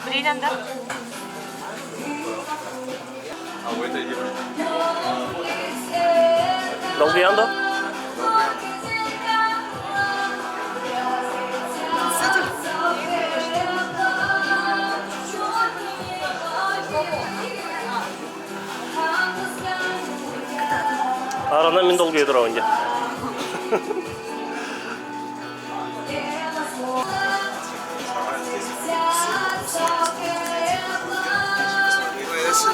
Бриллиант, да? А у этой девушки? Долбиандо? Арана мен долгий тұрауын де. Что,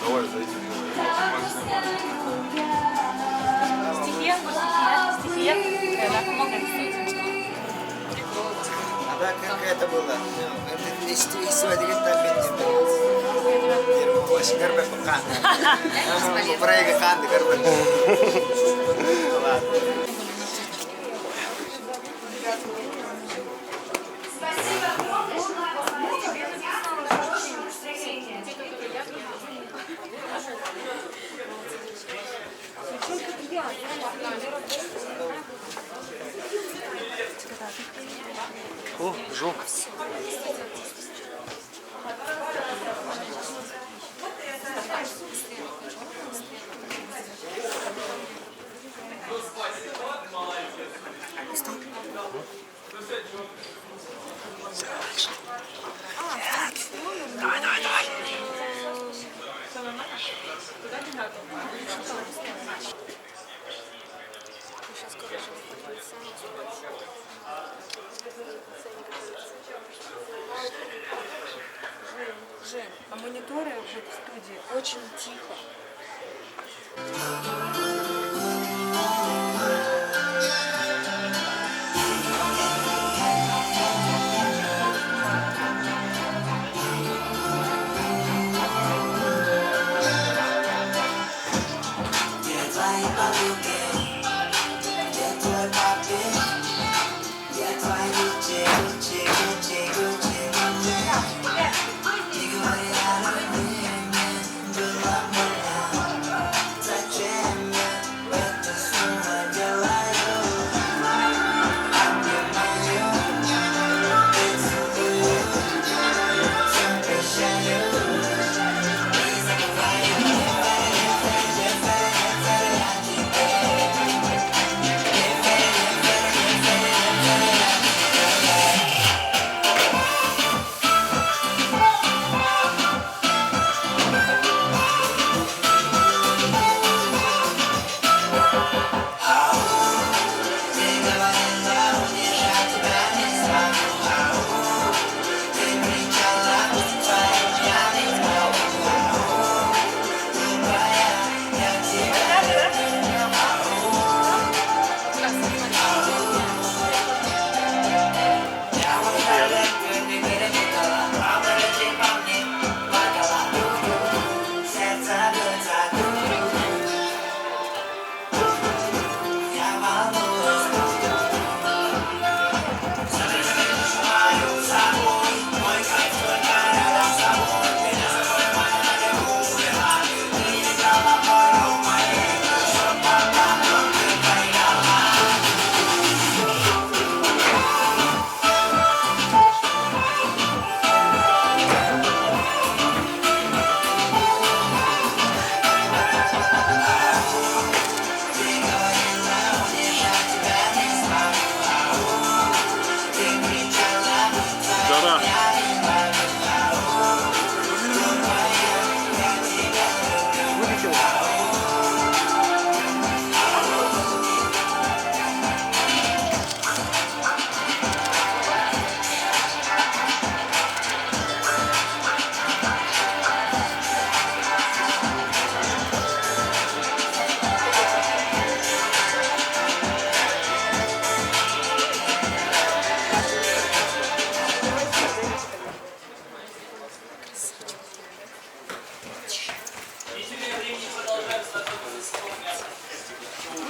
давай зайди. Стихия, стихия. Да, много Да, как это было? Это istiwa dikit tapi itu. Masih karena pekan. Mereka kan di karena. О, жук. Давай, давай, давай. Жень, а мониторы в студии очень тихо.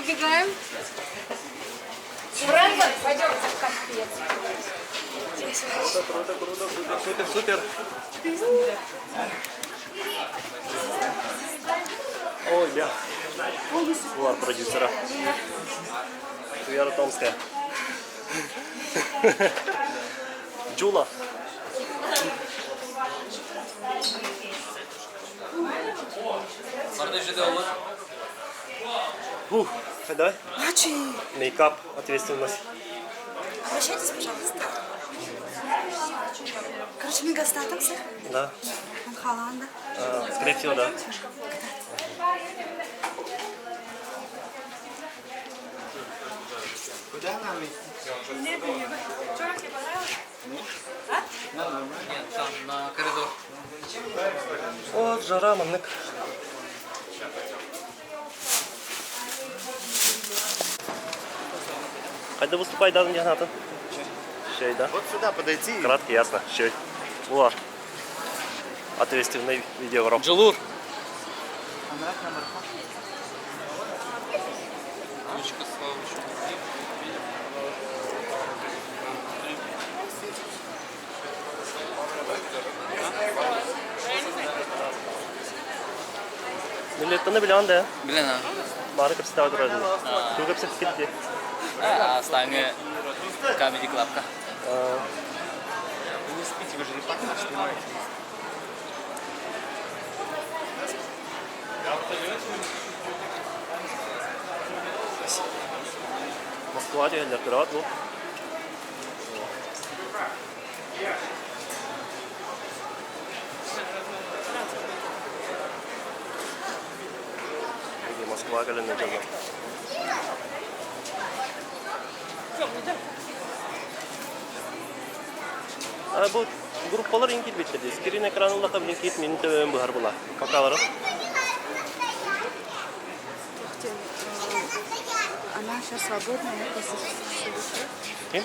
Выбегаем. Брэндон, пойдемте в капец. Супер, супер. Ой, бля. Влад продюсера. Вера Томская. Джула. Фух, давай. Очень. Мейкап, ответственность. Обращайтесь, пожалуйста. Короче, мегастатом всех. Да. Холланда. Скорее всего, да. Куда нам идти? Чёрки понравилось? Нет, там на коридор. О, жара, маннык. Қайда выступай дадың Жанатын? Шей, да? Вот сюда подойти. Кратко, ясно. Шей. Булар. Ответственный видеоурок. Джилур. Миллеттаны біле анда, Блин, бары кірсітау тұрады. Көк өпсіп кетті. станги Comedy Club. Не спите, вы же репортаж снимаете. Москва дегендер тұрады бұл. Москва кәліне жолы. Бұл группалар ең келбеттерді. Скрин экранында қабілен кейт менің төбем бұғар бұла. Какалары? Она сейчас свободная. Кем?